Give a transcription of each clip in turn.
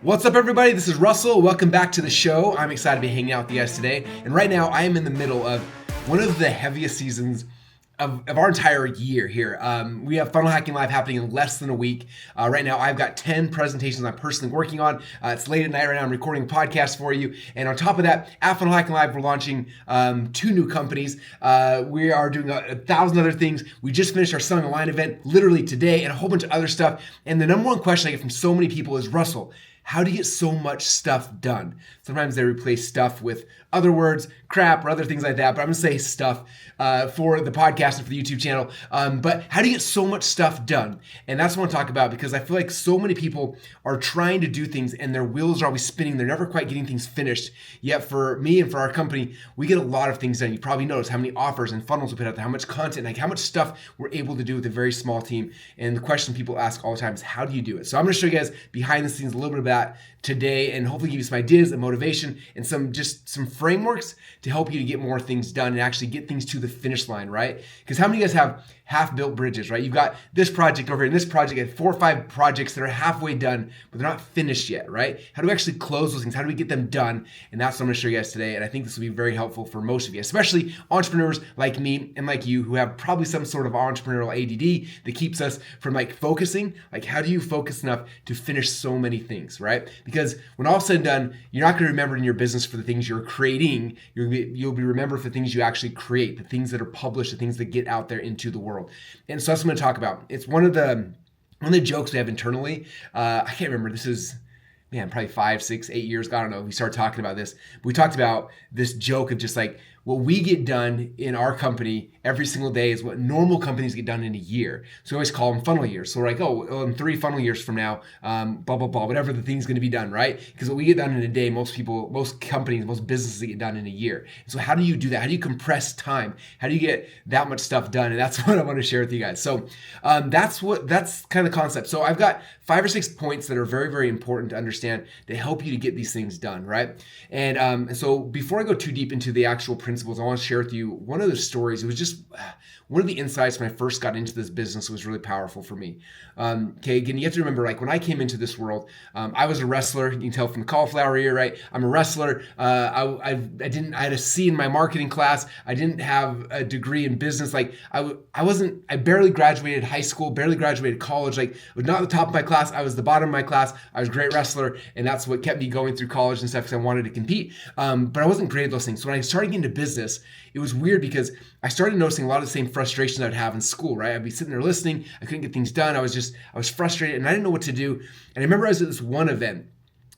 What's up, everybody? This is Russell. Welcome back to the show. I'm excited to be hanging out with you guys today. And right now, I am in the middle of one of the heaviest seasons of our entire year here. We have Funnel Hacking Live happening in less than a week. Right now, I've got 10 presentations I'm personally working on. It's late at night right now. I'm recording a podcast for you. And on top of that, at Funnel Hacking Live, we're launching 2 new companies. We are doing 1,000 other things. We just finished our Selling Aligned event literally today and a whole bunch of other stuff. And the number one question I get from so many people is, Russell, how do you get so much stuff done? Sometimes they replace stuff with other words, crap, or other things like that. But I'm gonna say stuff for the podcast and for the YouTube channel. But how do you get so much stuff done? And that's what I want to talk about, because I feel like so many people are trying to do things and their wheels are always spinning. They're never quite getting things finished. Yet for me and for our company, we get a lot of things done. You probably notice how many offers and funnels we put out there, how much content, like how much stuff we're able to do with a very small team. And the question people ask all the time is, how do you do it? So I'm gonna show you guys behind the scenes a little bit of that today, and hopefully give you some ideas and motivation and some frameworks to help you to get more things done and actually get things to the finish line, right? Because how many of you guys have half-built bridges, right? You've got this project over here and this project, and 4 or 5 projects that are halfway done, but they're not finished yet, right? How do we actually close those things? How do we get them done? And that's what I'm gonna show you guys today. And I think this will be very helpful for most of you, especially entrepreneurs like me and like you who have probably some sort of entrepreneurial ADD that keeps us from like focusing. Like, how do you focus enough to finish so many things, right? Because when all said and done, you're not gonna remember in your business for the things you're creating. You'll be remembered for the things you actually create, the things that are published, the things that get out there into the world. And so that's what I'm going to talk about. It's one of the jokes we have internally. I can't remember. This is, probably 5, 6, 8 years ago. I don't know. We started talking about this. But we talked about this joke of just like, what we get done in our company every single day is what normal companies get done in a year. So we always call them funnel years. So we're like, oh, in 3 funnel years from now, blah, blah, blah, whatever the thing's gonna be done, right? Because what we get done in a day, most companies, most businesses get done in a year. So how do you do that? How do you compress time? How do you get that much stuff done? And that's what I want to share with you guys. So that's kind of the concept. So I've got 5 or 6 points that are very, very important to understand to help you to get these things done, right? And so before I go too deep into the actual principles, I want to share with you one of the stories. It was just one of the insights when I first got into this business was really powerful for me. Again, you have to remember, like when I came into this world, I was a wrestler. You can tell from the cauliflower ear, right? I'm a wrestler. I had a C in my marketing class. I didn't have a degree in business. Like I barely graduated high school, barely graduated college. Like I was not the top of my class. I was the bottom of my class. I was a great wrestler. And that's what kept me going through college and stuff because I wanted to compete. But I wasn't great at those things. So when I started getting into business, it was weird because I started noticing a lot of the same frustrations I'd have in school, right? I'd be sitting there listening. I couldn't get things done. I was frustrated and I didn't know what to do. And I remember I was at this one event.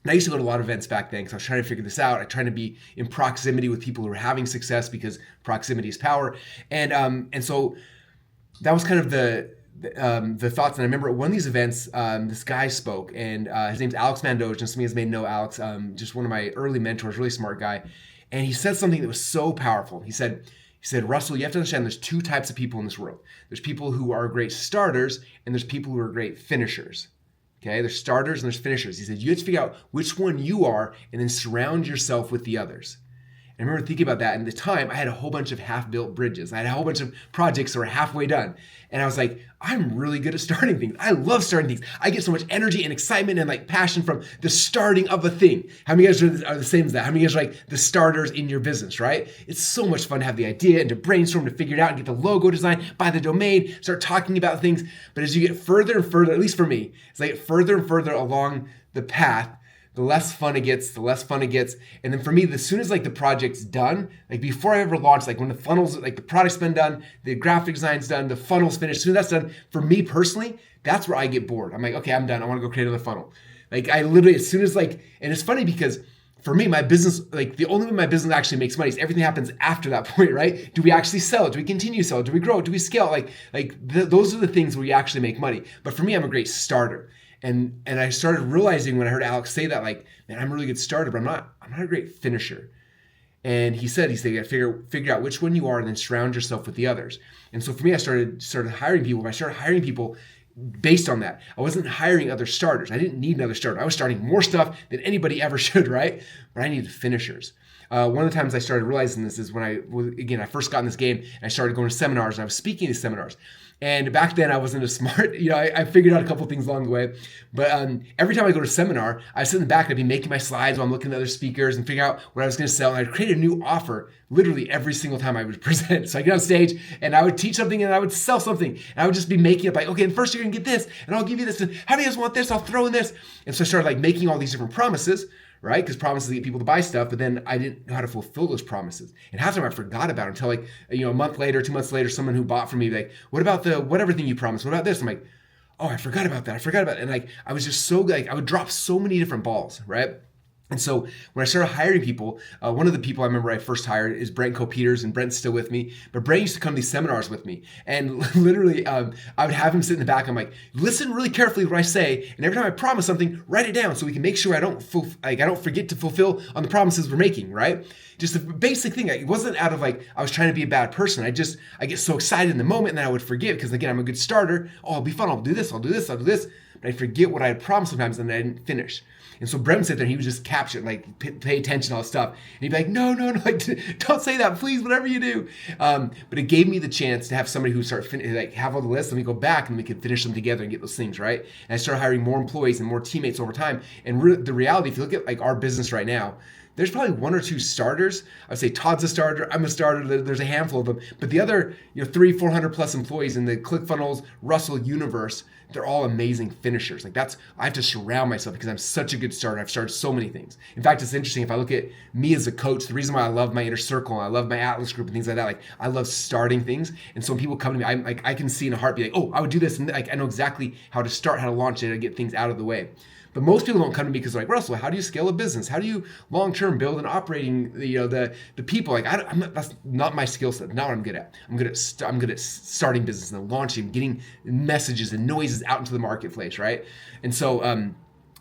And I used to go to a lot of events back then because I was trying to figure this out. I tried to be in proximity with people who were having success because proximity is power. And so that was kind of the thoughts. And I remember at one of these events, this guy spoke, and his name's Alex Mandoja. And some of you guys may know Alex, just one of my early mentors, really smart guy. And he said something that was so powerful. He said, Russell, you have to understand there's 2 types of people in this world. There's people who are great starters and there's people who are great finishers. Okay, there's starters and there's finishers. He said, you have to figure out which one you are and then surround yourself with the others. And I remember thinking about that. And at the time, I had a whole bunch of half-built bridges. I had a whole bunch of projects that were halfway done. And I was like, I'm really good at starting things. I love starting things. I get so much energy and excitement and like passion from the starting of a thing. How many of you guys are the same as that? How many of you guys are like the starters in your business, right? It's so much fun to have the idea and to brainstorm, to figure it out and get the logo design, buy the domain, start talking about things. But as you get further and further, at least for me, as I get further and further along the path, the less fun it gets. And then for me, as soon as like the project's done, like before I ever launch, like when the funnels, like the product's been done, the graphic design's done, the funnel's finished, as soon as that's done, for me personally, that's where I get bored. I'm like, okay, I'm done. I want to go create another funnel. Like I literally, as soon as like, and it's funny because for me, my business, like the only way my business actually makes money is everything happens after that point, right? Do we actually sell it? Do we continue to sell it? Do we grow it? Do we scale it? Those are the things where you actually make money. But for me, I'm a great starter. And I started realizing when I heard Alex say that, like, man, I'm a really good starter, but I'm not a great finisher. And he said, you gotta figure out which one you are and then surround yourself with the others. And so for me, I started hiring people. But I started hiring people based on that. I wasn't hiring other starters. I didn't need another starter. I was starting more stuff than anybody ever should, right? But I needed finishers. One of the times I started realizing this is when I first got in this game and I started going to seminars and I was speaking at seminars. And back then I wasn't as smart. I figured out a couple things along the way. But every time I go to a seminar, I sit in the back and I'd be making my slides while I'm looking at other speakers and figure out what I was going to sell. And I'd create a new offer literally every single time I would present. So I get on stage and I would teach something and I would sell something. And I would just be making up like, okay, and first you're going to get this and I'll give you this. And how do you guys want this? I'll throw in this. And so I started like making all these different promises, right? Because promises get people to buy stuff, but then I didn't know how to fulfill those promises. And half the time I forgot about it until like, a month later, 2 months later, someone who bought from me, like, what about the whatever thing you promised? What about this? I'm like, oh, I forgot about that. I forgot about it. And like, I was just so like, I would drop so many different balls, right? And so when I started hiring people, one of the people I remember I first hired is Brent Co-Peters, and Brent's still with me. But Brent used to come to these seminars with me, and literally I would have him sit in the back. I'm like, listen really carefully to what I say, and every time I promise something, write it down so we can make sure I don't forget to fulfill on the promises we're making, right? Just a basic thing. It wasn't out of like I was trying to be a bad person. I get so excited in the moment, and then I would forget because again I'm a good starter. Oh, it'll be fun. I'll do this. I'll do this. I'll do this. But I forget what I had promised sometimes, and then I didn't finish. And so Brent sat there and he would just capture it, like pay attention to all this stuff. And he'd be like, no, like, don't say that, please, whatever you do. But it gave me the chance to have somebody who have all the lists, and we go back and we could finish them together and get those things, right? And I started hiring more employees and more teammates over time. And the reality, if you look at like our business right now, there's probably one or two starters. I would say Todd's a starter, I'm a starter, there's a handful of them. But the other 300-400 plus employees in the ClickFunnels, Russell universe, they're all amazing finishers. Like I have to surround myself because I'm such a good starter. I've started so many things. In fact, it's interesting if I look at me as a coach, the reason why I love my inner circle, and I love my Atlas group and things like that, like I love starting things. And so when people come to me, I can see in a heartbeat, like, oh, I would do this. And like, I know exactly how to start, how to launch it, how to get things out of the way. But most people don't come to me because they're like, Russell, how do you scale a business? How do you long-term build an operating, the people? Like that's not my skill set. Not what I'm good at. I'm good at starting business and launching, getting messages and noises out into the marketplace, right? And so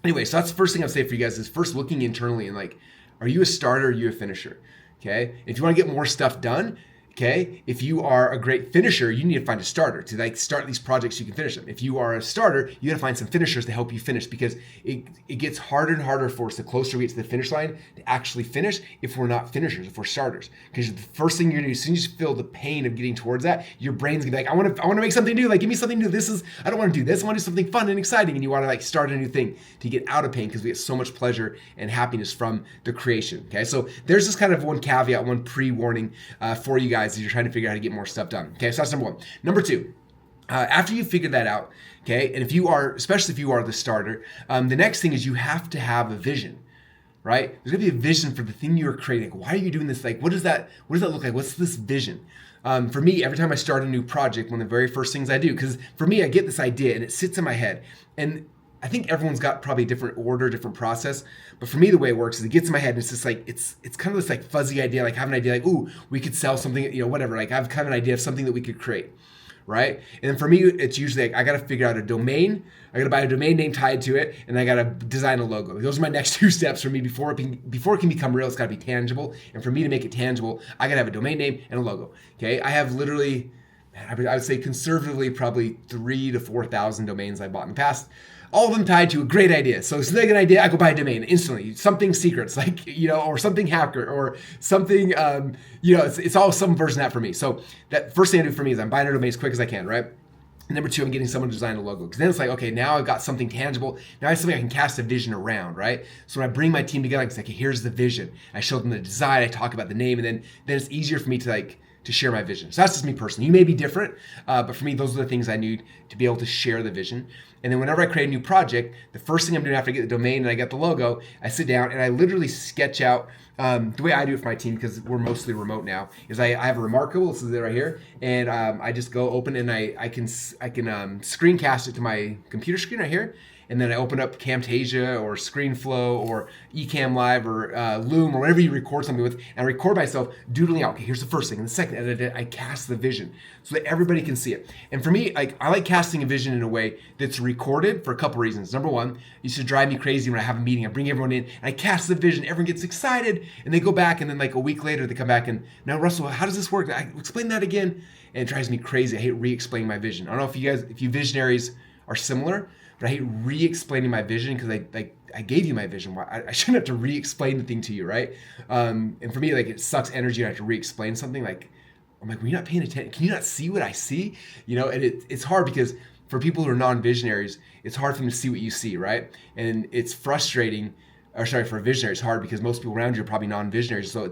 anyway, so that's the first thing I'll say for you guys is first looking internally and like, are you a starter? Or are you a finisher? Okay. If you want to get more stuff done, okay, if you are a great finisher, you need to find a starter to like start these projects so you can finish them. If you are a starter, you got to find some finishers to help you finish because it gets harder and harder for us the closer we get to the finish line to actually finish if we're not finishers, if we're starters. Because the first thing you're gonna do, as soon as you feel the pain of getting towards that, your brain's gonna be like, I want to make something new. Like, give me something new. I don't want to do this. I want to do something fun and exciting. And you want to like start a new thing to get out of pain because we get so much pleasure and happiness from the creation. Okay, so there's this kind of one caveat, one pre-warning for you guys as you're trying to figure out how to get more stuff done. Okay, so that's number one. Number two, after you figure that out, okay, and especially if you are the starter, the next thing is you have to have a vision, right? There's gonna be a vision for the thing you're creating. Why are you doing this? Like, what does that look like? What's this vision? For me, every time I start a new project, one of the very first things I do, because for me, I get this idea and it sits in my head, and I think everyone's got probably a different order, different process. But for me, the way it works is it gets in my head and it's just like, it's kind of this like fuzzy idea, like I have an idea like, ooh, we could sell something, whatever. Like I have kind of an idea of something that we could create, right? And then for me, it's usually like, I got to figure out a domain. I got to buy a domain name tied to it. And I got to design a logo. Those are my next two steps for me before it can become real. It's got to be tangible. And for me to make it tangible, I got to have a domain name and a logo. Okay. I have literally, I would say conservatively, probably 3,000 to 4,000 domains I bought in the past. All of them tied to a great idea. So it's like an idea, I go buy a domain instantly. Something secrets, like, or something hacker or something, it's all some version of that for me. So that first thing I do for me is I'm buying a domain as quick as I can, right? And number two, I'm getting someone to design a logo. Because then it's like, okay, now I've got something tangible. Now I have something I can cast a vision around, right? So when I bring my team together, it's like, okay, here's the vision. I show them the design, I talk about the name, and then it's easier for me to share my vision. So that's just me personally. You may be different, but for me, those are the things I need to be able to share the vision. And then whenever I create a new project, the first thing I'm doing after I get the domain and I get the logo, I sit down and I literally sketch out, the way I do it for my team, because we're mostly remote now, is I have a Remarkable, this is it right here, and I just go open and I can screencast it to my computer screen right here. And then I open up Camtasia or ScreenFlow or Ecamm Live or Loom or whatever you record something with, and I record myself doodling out, okay, here's the first thing. And the second, I cast the vision so that everybody can see it. And for me, I like casting a vision in a way that's recorded for a couple reasons. Number one, it used to drive me crazy when I have a meeting. I bring everyone in, and I cast the vision. Everyone gets excited, and they go back, and then like a week later, they come back and, now Russell, how does this work? Explain that again. And it drives me crazy. I hate re-explaining my vision. I don't know if you visionaries are similar, but I hate re-explaining my vision because I gave you my vision. Why I shouldn't have to re-explain the thing to you, right? And for me, like, it sucks energy to have to re-explain something. Like, I'm like, were you not paying attention? Can you not see what I see? And it's hard because for people who are non-visionaries, it's hard for them to see what you see, right? And it's frustrating. Or sorry, for a visionary, it's hard because most people around you are probably non-visionaries. So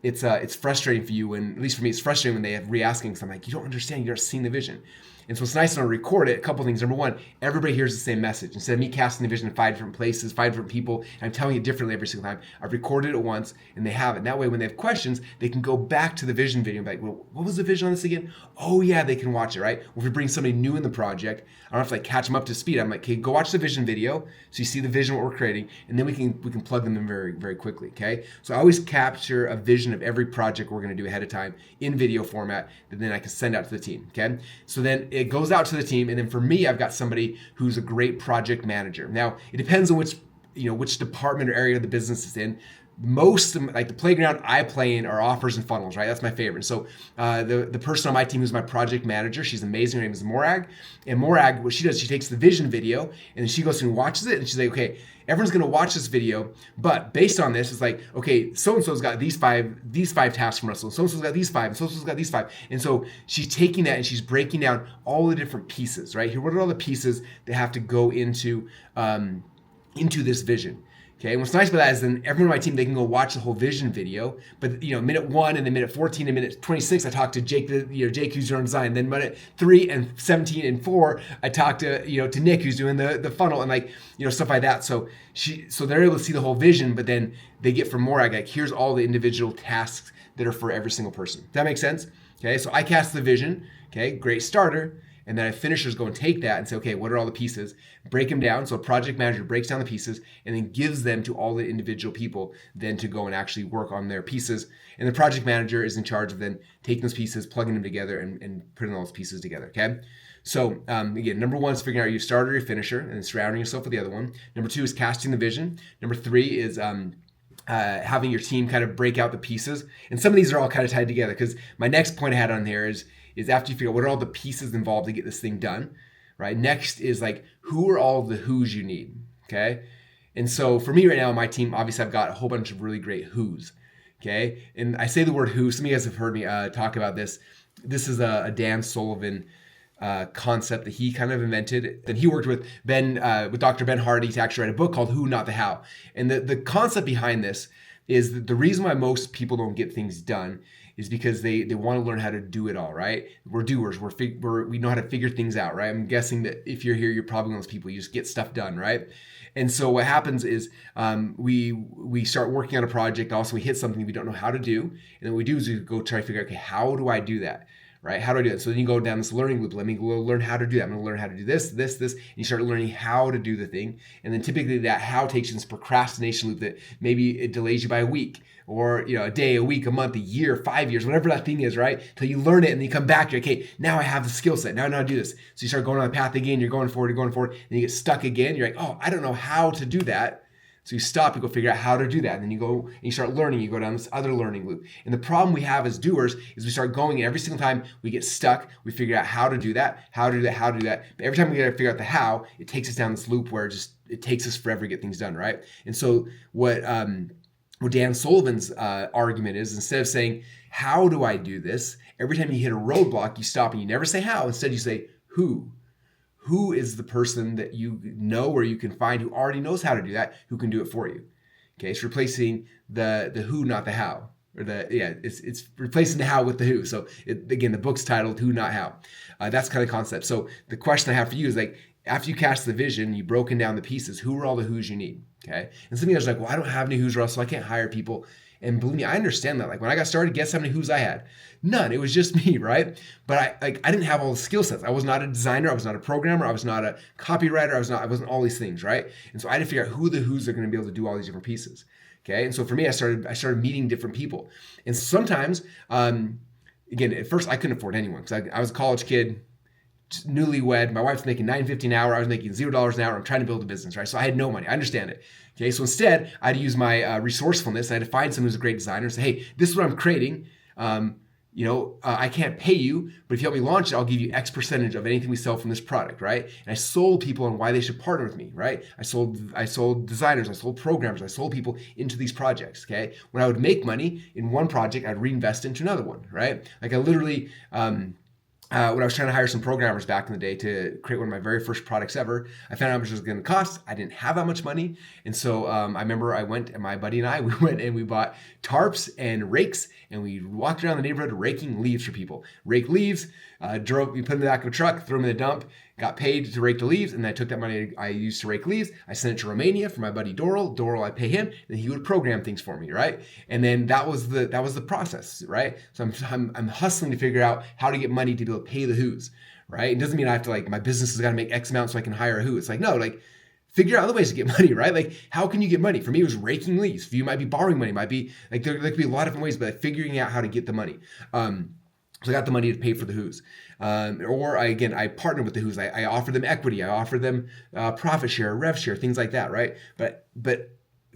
it's frustrating for you when, at least for me, it's frustrating when they have re-asking. So I'm like, you don't understand. You're not seeing the vision. And so it's nice when I record it. A couple things. Number one, everybody hears the same message. Instead of me casting the vision in 5 different places, 5 different people, and I'm telling it differently every single time, I've recorded it once and they have it. And that way, when they have questions, they can go back to the vision video and be like, well, what was the vision on this again? Oh yeah, they can watch it, right? Well, if we bring somebody new in the project, I don't have to like catch them up to speed. I'm like, okay, go watch the vision video so you see the vision, what we're creating, and then we can plug them in very, very quickly, okay? So I always capture a vision of every project we're gonna do ahead of time in video format that then I can send out to the team, okay? So then it goes out to the team, and then for me, I've got somebody who's a great project manager. Now, it depends on which department or area of the business is in. Most, like the playground I play in, are offers and funnels, right? That's my favorite. So the person on my team who's my project manager, she's amazing. Her name is Morag. And Morag, what she does, she takes the vision video and then she goes and watches it, and she's like, okay, everyone's gonna watch this video, but based on this, it's like, okay, so-and-so's got these five tasks from Russell, so-and-so's got these 5, and so-and-so's got these 5. And so she's taking that and she's breaking down all the different pieces, right? Here, what are all the pieces that have to go into this vision? Okay, and what's nice about that is then everyone on my team, they can go watch the whole vision video. But minute 1 and then minute 14 and minute 26, I talked to Jake, Jake who's doing design. Then minute 3 and 17 and 4, I talked to Nick who's doing the funnel and like stuff like that. So they're able to see the whole vision, but then they get from Morag, like, here's all the individual tasks that are for every single person. Does that make sense? Okay, so I cast the vision. Okay, great starter. And then finishers go and take that and say, okay, what are all the pieces? Break them down. So a project manager breaks down the pieces and then gives them to all the individual people then to go and actually work on their pieces. And the project manager is in charge of then taking those pieces, plugging them together, and putting all those pieces together, okay? So again, number 1 is figuring out your starter, your finisher, and then surrounding yourself with the other one. Number 2 is casting the vision. Number 3 is having your team kind of break out the pieces. And some of these are all kind of tied together, because my next point I had on here is after you figure out what are all the pieces involved to get this thing done, right? Next is like, who are all the who's you need, okay? And so for me right now, my team, obviously I've got a whole bunch of really great who's, okay? And I say the word who, some of you guys have heard me talk about this. This is a Dan Sullivan concept that he kind of invented. And he worked with Dr. Ben Hardy to actually write a book called Who, Not the How. And the concept behind this is that the reason why most people don't get things done is because they want to learn how to do it all, right? We're doers. We know how to figure things out, right? I'm guessing that if you're here, you're probably one of those people. You just get stuff done, right? And so what happens is we start working on a project. Also, we hit something we don't know how to do, and then what we do is we go try to figure out, okay, how do I do that? Right? How do I do it? So then you go down this learning loop. Let me go learn how to do that. I'm going to learn how to do this, and you start learning how to do the thing. And then typically that how takes you in this procrastination loop that maybe it delays you by a week, or a day, a week, a month, a year, 5 years, whatever that thing is, right? Till you learn it and then you come back, you're like, okay, now I have the skill set. Now I know how to do this. So you start going on the path again, you're going forward, and you get stuck again. You're like, oh, I don't know how to do that. So you stop, you go figure out how to do that. And then you go and you start learning, you go down this other learning loop. And the problem we have as doers is we start going, and every single time we get stuck, we figure out how to do that. But every time we gotta figure out the how, it takes us down this loop where it takes us forever to get things done, right? And so what Dan Sullivan's argument is, instead of saying, how do I do this? Every time you hit a roadblock, you stop and you never say how. Instead you say, who? Who is the person that you know or you can find who already knows how to do that, who can do it for you? Okay, it's replacing the who, not the how. It's replacing the how with the who. So again, the book's titled Who, Not How. That's kind of concept. So the question I have for you is, like, after you cast the vision, you've broken down the pieces, who are all the who's you need? Okay, and some of you guys are like, well, I don't have any who's, Russell. I can't hire people. And believe me, I understand that. Like when I got started, guess how many who's I had? None. It was just me, right? But I didn't have all the skill sets. I was not a designer. I was not a programmer. I was not a copywriter. I wasn't all these things, right? And so I had to figure out who the who's are going to be able to do all these different pieces. Okay, and so for me, I started meeting different people. And sometimes, again, at first I couldn't afford anyone because I was a college kid, newlywed. My wife's making $9.50 an hour. I was making $0 an hour. I'm trying to build a business, right? So I had no money. I understand it. Okay, so instead, I had to use my resourcefulness. I had to find someone who's a great designer and say, hey, this is what I'm creating. I can't pay you, but if you help me launch it, I'll give you X percentage of anything we sell from this product, right? And I sold people on why they should partner with me, right? I sold designers, I sold programmers, I sold people into these projects, okay? When I would make money in one project, I'd reinvest into another one, right? Like I literally, when I was trying to hire some programmers back in the day to create one of my very first products ever, I found out how much it was going to cost. I didn't have that much money. And so I remember I went, and my buddy and I, we went and we bought tarps and rakes, and we walked around the neighborhood raking leaves for people. Rake leaves, we put them in the back of a truck, threw them in the dump, got paid to rake the leaves, and then I took that money I used to rake leaves, I sent it to Romania for my buddy Doral. Doral, I pay him, and he would program things for me, right? And then that was the process, right? So I'm hustling to figure out how to get money to be able to pay the who's, right? It doesn't mean I have to my business has got to make X amount so I can hire a who. It's like, no, figure out other ways to get money, right? Like, how can you get money? For me, it was raking leaves. For you, might be borrowing money, might be there could be a lot of different ways, but figuring out how to get the money. So I got the money to pay for the who's. I partnered with the who's. I offered them equity. I offered them profit share, rev share, things like that, right? But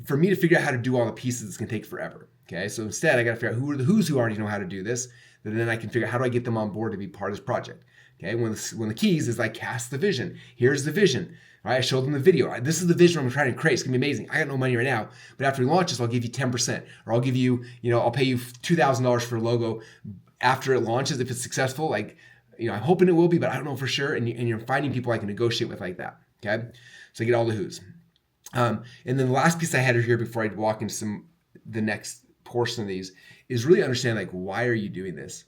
for me to figure out how to do all the pieces, it's going to take forever. Okay, so instead, I got to figure out who are the who's who already know how to do this. And then I can figure out how do I get them on board to be part of this project. Okay, one of the keys is cast the vision. Here's the vision. Right, I showed them the video. This is the vision I'm trying to create. It's gonna be amazing. I got no money right now, but after we launch this, I'll give you 10%, or I'll give you, I'll pay you $2,000 for a logo after it launches if it's successful. I'm hoping it will be, but I don't know for sure. And you're finding people I can negotiate with like that. Okay, so I get all the who's. And then the last piece I had here before I walk into the next portion of these is really understand why are you doing this.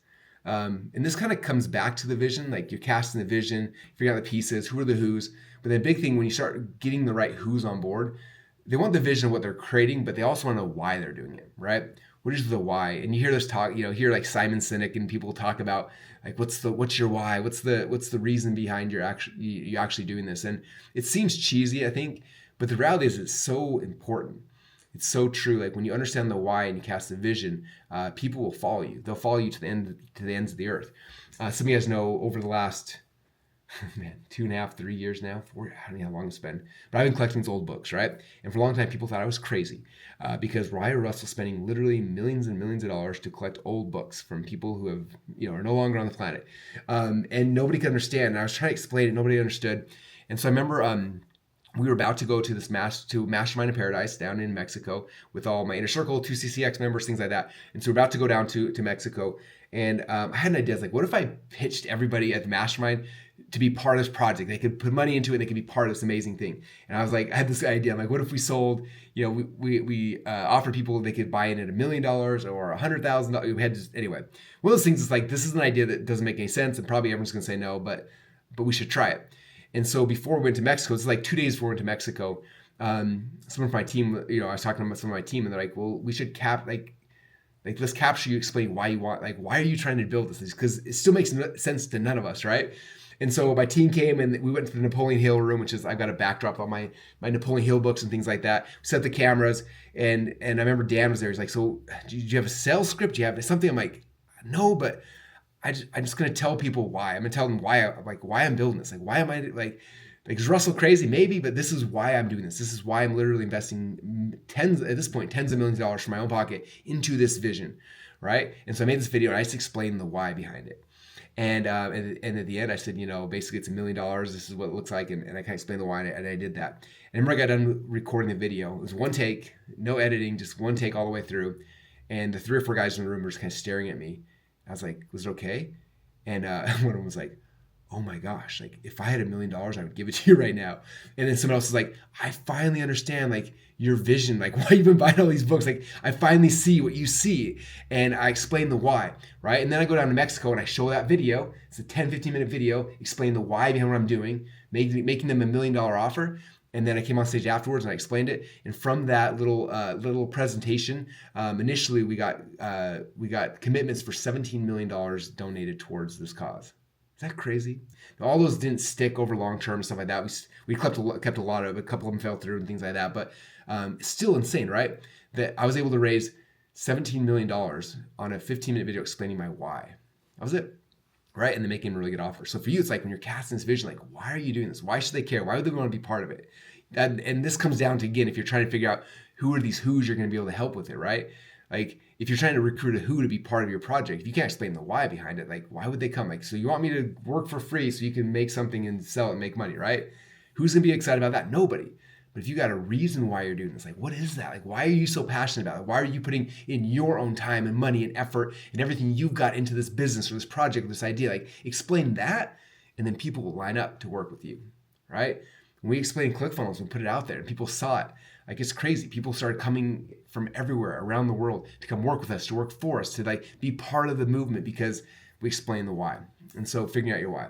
And this kind of comes back to the vision, you're casting the vision, figuring out the pieces, who are the who's. But the big thing when you start getting the right who's on board, they want the vision of what they're creating, but they also want to know why they're doing it, right? What is the why? And you hear this talk, hear Simon Sinek and people talk about what's your why? What's the reason behind you actually doing this? And it seems cheesy, I think, but the reality is it's so important. It's so true. When you understand the why and you cast the vision, people will follow you. They'll follow you to the ends of the earth. Some of you guys know over the last 2.5, 3 years now, 4, I don't know how long it's been, but I've been collecting these old books, right? And for a long time, people thought I was crazy because why are Russell spending literally millions and millions of dollars to collect old books from people who have, are no longer on the planet? And nobody could understand. And I was trying to explain it. Nobody understood. And so I remember we were about to go to this Mastermind in Paradise down in Mexico with all my Inner Circle, 2CCX members, things like that. And so we're about to go down to Mexico. And I had an idea. What if I pitched everybody at the Mastermind to be part of this project? They could put money into it. They could be part of this amazing thing. And I had this idea. I'm what if we sold, we offered people they could buy in at $1 million or $100,000. We had anyway, one of those things is this is an idea that doesn't make any sense. And probably everyone's going to say no, but we should try it. And so before we went to Mexico, it's 2 days before we went to Mexico, someone from my team, I was talking to some of my team and they're well, we should let's capture you, explain why you want, why are you trying to build this? Because it still makes sense to none of us, right? And so my team came and we went to the Napoleon Hill room, which is, I've got a backdrop on my Napoleon Hill books and things like that. We set the cameras and I remember Dan was there. He's so do you have a sales script? Do you have something? I'm no, but I'm just going to tell people why. I'm going to tell them why I'm building this. Why am I is Russell crazy? Maybe, but this is why I'm doing this. This is why I'm literally investing tens of millions of dollars from my own pocket into this vision, right? And so I made this video and I just explained the why behind it. And at the end, I said, basically it's $1 million. This is what it looks like. And I kind of explained the why, and I did that. And I remember I got done recording the video. It was one take, no editing, just one take all the way through. And the 3 or 4 guys in the room were just kind of staring at me. I was was it okay? And one of them was oh my gosh, if I had $1 million, I would give it to you right now. And then someone else is I finally understand your vision, why you've been buying all these books. I finally see what you see. And I explain the why, right? And then I go down to Mexico and I show that video. It's a 10-15 minute video, explain the why behind what I'm doing, making them $1 million offer. And then I came on stage afterwards and I explained it. And from that little presentation, initially we got commitments for $17 million donated towards this cause. Is that crazy? All those didn't stick over long term and stuff like that. We kept a lot of it. A couple of them fell through and things like that. But it's still insane, right? That I was able to raise $17 million on a 15-minute video explaining my why. That was it, right? And then making a really good offer. So for you, it's when you're casting this vision, why are you doing this? Why should they care? Why would they want to be part of it? And this comes down to, again, if you're trying to figure out who are these who's you're going to be able to help with it, right? Like if you're trying to recruit a who to be part of your project, if you can't explain the why behind it, like why would they come? Like, so you want me to work for free so you can make something and sell it and make money, right? Who's gonna be excited about that? Nobody. But if you got a reason why you're doing this, like what is that? Like why are you so passionate about it? Why are you putting in your own time and money and effort and everything you've got into this business or this project or this idea? Like explain that, and then people will line up to work with you, right? When we explained ClickFunnels and put it out there and people saw it, like it's crazy. People started coming from everywhere around the world to come work with us, to work for us, to like be part of the movement because we explain the why. And so figuring out your why.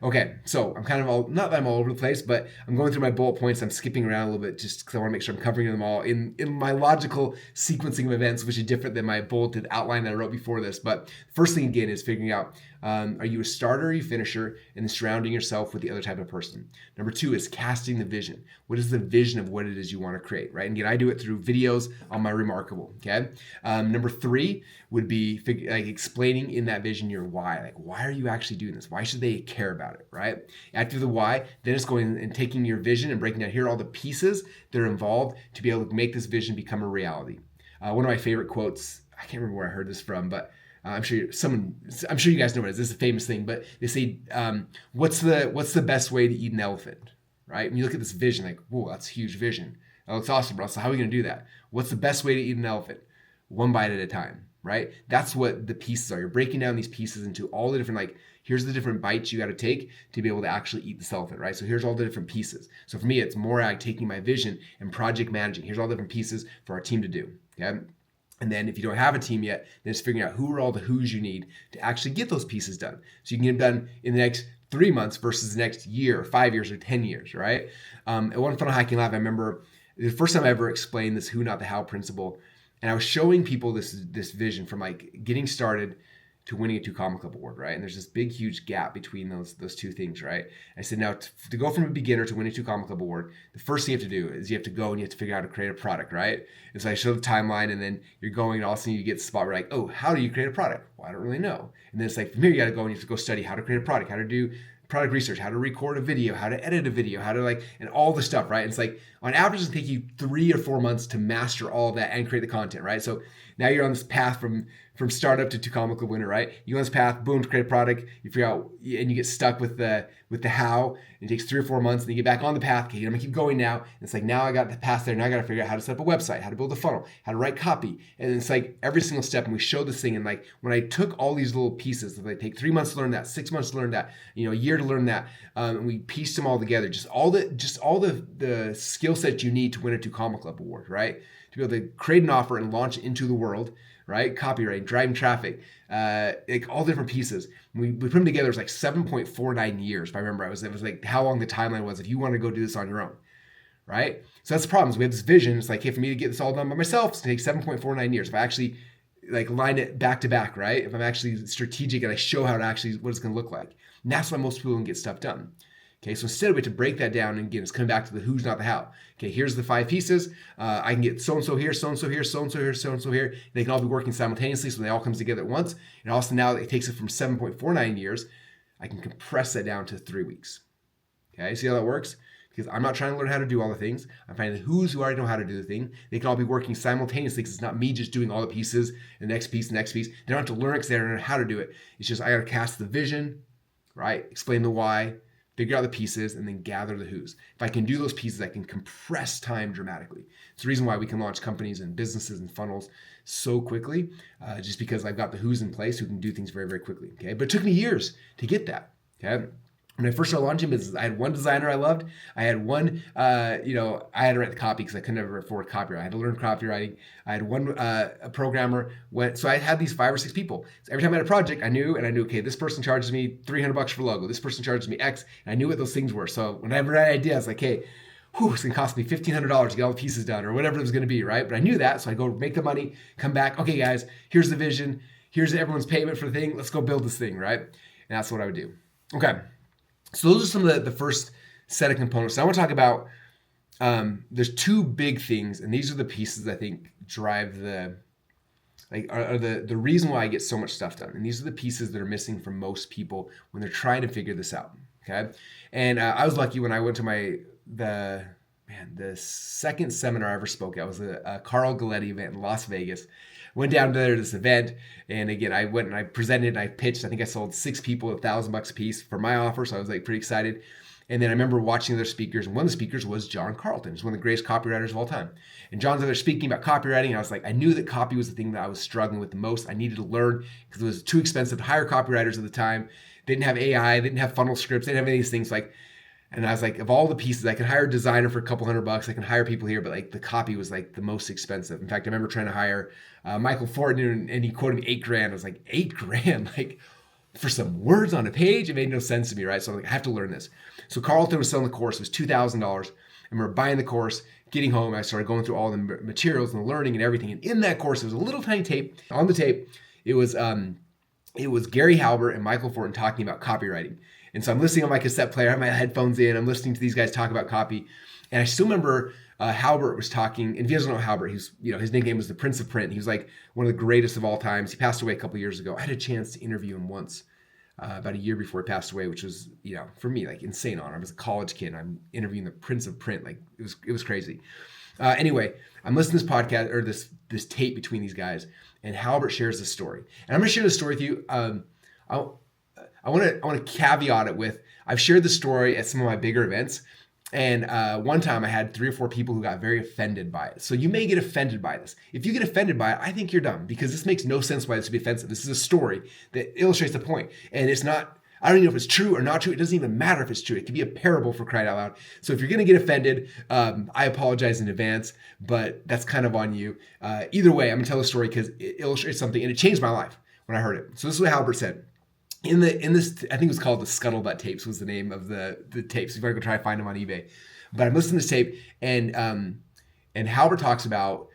Okay, so I'm kind of not that I'm all over the place, but I'm going through my bullet points. I'm skipping around a little bit just because I want to make sure I'm covering them all in my logical sequencing of events, which is different than my bulleted outline that I wrote before this. But first thing again is figuring out, are you a starter or a finisher, and then surrounding yourself with the other type of person. Number 2 is casting the vision. What is the vision of what it is you want to create, right? And again, I do it through videos on my Remarkable, okay? Number 3 would be explaining in that vision your why. Like, why are you actually doing this? Why should they care about it, right? After the why, then it's going and taking your vision and breaking down, here are all the pieces that are involved to be able to make this vision become a reality. One of my favorite quotes, I can't remember where I heard this from, but I'm sure you guys know what it is. This is a famous thing, but they say, what's the best way to eat an elephant, right? And you look at this vision, like, whoa, that's a huge vision. That looks awesome, Russell. How are we going to do that? What's the best way to eat an elephant? One bite at a time, right? That's what the pieces are. You're breaking down these pieces into all the different, like, here's the different bites you got to take to be able to actually eat this elephant, right? So here's all the different pieces. So for me, it's more like taking my vision and project managing. Here's all the different pieces for our team to do, okay? And then if you don't have a team yet, then it's figuring out who are all the who's you need to actually get those pieces done. So you can get them done in the next 3 months versus the next year, 5 years, or 10 years, right? At one Funnel Hacking Live, I remember the first time I ever explained this who, not the how principle. And I was showing people this vision from like getting started to winning a 2 Comma Club award, right? And there's this big, huge gap between those two things, right? I said, now to go from a beginner to winning a 2 Comma Club award, the first thing you have to do is you have to go and you have to figure out how to create a product, right? And so I showed the timeline, and then you're going, and all of a sudden you get to the spot where like, oh, how do you create a product? Well, I don't really know. And then it's like, from here you got to go and you have to go study how to create a product, how to do product research, how to record a video, how to edit a video, how to and all the stuff, right? And it's like, on average, it'll take you 3 or 4 months to master all of that and create the content, right? So now you're on this path from startup to 2 Comma Club winner, right? You go on this path, boom, to create a product, you figure out, and you get stuck with the how, and it takes 3 or 4 months, and you get back on the path, okay, I'm gonna keep going now, and it's like, now I got the path there, now I gotta figure out how to set up a website, how to build a funnel, how to write copy, and it's like every single step, and we show this thing, and like, when I took all these little pieces, like take 3 months to learn that, 6 months to learn that, a year to learn that, and we pieced them all together, just all the skill sets you need to win a 2 Comma Club award, right? To be able to create an offer and launch it into the world, right? Copyright, driving traffic, like all different pieces. We put them together. It was like 7.49 years. If I remember, it was like how long the timeline was if you want to go do this on your own, right? So that's the problem. Is we have this vision. It's like, hey, for me to get this all done by myself, it's going to take 7.49 years. If I actually like line it back to back, right? If I'm actually strategic and I show how to actually what it's going to look like. And that's why most people don't get stuff done. Okay, so instead we have to break that down, and again, it's coming back to the who's, not the how. Okay, here's the 5 pieces. I can get so-and-so here, so-and-so here, so-and-so here, so-and-so here. They can all be working simultaneously, so they all come together at once. And also now it takes it from 7.49 years, I can compress that down to 3 weeks. Okay, see how that works? Because I'm not trying to learn how to do all the things. I'm finding the who's who already know how to do the thing. They can all be working simultaneously because it's not me just doing all the pieces, the next piece, the next piece. They don't have to learn it because they don't know how to do it. It's just I got to cast the vision, right? Explain the why, figure out the pieces, and then gather the who's. If I can do those pieces, I can compress time dramatically. It's the reason why we can launch companies and businesses and funnels so quickly, just because I've got the who's in place who can do things very, very quickly. Okay, but it took me years to get that. Okay. When I first started launching business, I had one designer I loved. I had one, I had to write the copy because I could never afford copyright. I had to learn copywriting. I had one a programmer. So I had these 5 or 6 people. So every time I had a project, I knew, okay, this person charges me $300 for logo. This person charges me X, and I knew what those things were. So whenever I had an idea, I was like, hey, it's going to cost me $1,500 to get all the pieces done or whatever it was going to be, right? But I knew that, so I go make the money, come back. Okay, guys, here's the vision. Here's everyone's payment for the thing. Let's go build this thing, right? And that's what I would do. Okay. So those are some of the first set of components. So I want to talk about, there's 2 big things, and these are the pieces I think drive the reason why I get so much stuff done. And these are the pieces that are missing from most people when they're trying to figure this out, okay? And I was lucky when I went to the second seminar I ever spoke at was a Carl Galletti event in Las Vegas, went down to this event, and again, I went and I presented and I pitched. I think I sold 6 people $1,000 a piece for my offer, so I was like pretty excited. And then I remember watching other speakers, and one of the speakers was John Carlton. He's one of the greatest copywriters of all time. And John's there speaking about copywriting, and I was like, I knew that copy was the thing that I was struggling with the most. I needed to learn because it was too expensive to hire copywriters at the time. They didn't have AI, they didn't have funnel scripts, they didn't have any of these things. And I was like, of all the pieces, I could hire a designer for a couple $100. I can hire people here, but like the copy was like the most expensive. In fact, I remember trying to hire Michael Fortin, and he quoted me $8,000. I was like, $8,000, like for some words on a page? It made no sense to me, right? So I'm like, I have to learn this. So Carlton was selling the course. It was $2,000. And we're buying the course, getting home. I started going through all the materials and the learning and everything. And in that course, there was a little tiny tape. On the tape, it was Gary Halbert and Michael Fortin talking about copywriting. And so I'm listening on my cassette player. I have my headphones in. I'm listening to these guys talk about copy. And I still remember Halbert was talking. And if you guys don't know Halbert, his nickname was the Prince of Print. He was like one of the greatest of all times. He passed away a couple years ago. I had a chance to interview him once. About a year before he passed away, which was, for me, like insane honor. I was a college kid. I'm interviewing the Prince of Print. Like it was crazy. Anyway, I'm listening to this podcast or this tape between these guys, and Halbert shares this story. And I'm going to share this story with you. I want to caveat it with, I've shared the story at some of my bigger events. And one time I had 3 or 4 people who got very offended by it. So you may get offended by this. If you get offended by it, I think you're dumb, because this makes no sense why this would be offensive. This is a story that illustrates the point. And it's not, I don't even know if it's true or not true. It doesn't even matter if it's true. It could be a parable, for crying out loud. So if you're going to get offended, I apologize in advance, but that's kind of on you. Either way, I'm going to tell the story because it illustrates something, and it changed my life when I heard it. So this is what Halbert said. In this, I think it was called the Scuttlebutt tapes was the name of the tapes. If you want to go try to find them on eBay. But I'm listening to this tape, and Halbert talks about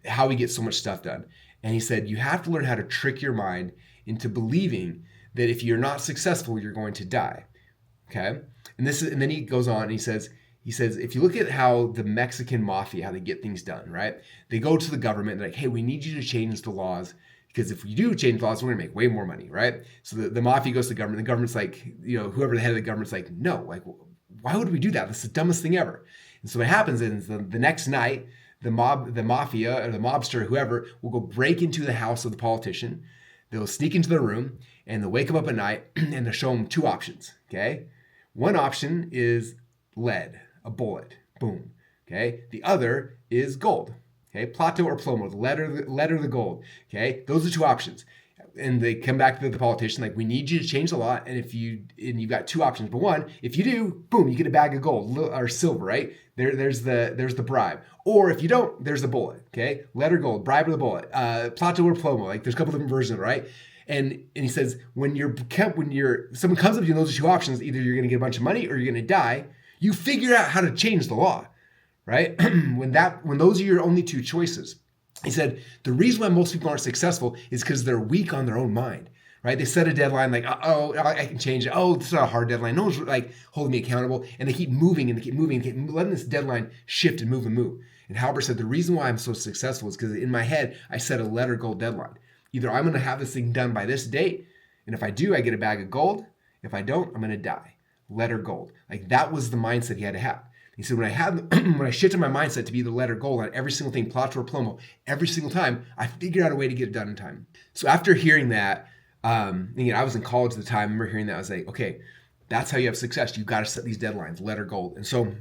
how he gets so much stuff done. And he said, you have to learn how to trick your mind into believing that if you're not successful, you're going to die. Okay? And then he goes on and he says, if you look at how the Mexican mafia, how they get things done, right? They go to the government and they're like, hey, we need you to change the laws, because if we do change laws, we're going to make way more money, right? So the mafia goes to the government. The government's like, whoever the head of the government's like, no, like, why would we do that? That's the dumbest thing ever. And so what happens is the next night, the mafia or the mobster, whoever, will go break into the house of the politician. They'll sneak into the room, and they'll wake him up at night, and they'll show them 2 options, okay? One option is lead, a bullet, boom, okay? The other is gold. Okay, Plato or Plomo, the lead or the gold. Okay, those are 2 options. And they come back to the politician like, we need you to change the law. And you've got 2 options, but one, if you do, boom, you get a bag of gold or silver, right? There's the bribe. Or if you don't, there's the bullet. Okay, lead or gold, bribe or the bullet, Plato or Plomo. Like there's a couple different versions, right? And he says when someone comes up to you, those are 2 options. Either you're going to get a bunch of money or you're going to die. You figure out how to change the law. Right? When those are your only 2 choices. He said, the reason why most people aren't successful is because they're weak on their own mind, right? They set a deadline like, oh, I can change it. Oh, it's not a hard deadline. No one's like holding me accountable. And they keep moving and they keep moving and keep letting this deadline shift and move and move. And Halbert said, the reason why I'm so successful is because in my head, I set a lead or gold deadline. Either I'm going to have this thing done by this date, and if I do, I get a bag of gold. If I don't, I'm going to die. Lead or gold. Like that was the mindset he had to have. He said, when I shifted my mindset to be the lead or gold on every single thing, Plato or Plomo, every single time, I figured out a way to get it done in time. So after hearing that, I was in college at the time. I remember hearing that. I was like, okay, that's how you have success. You've got to set these deadlines, lead or gold. And so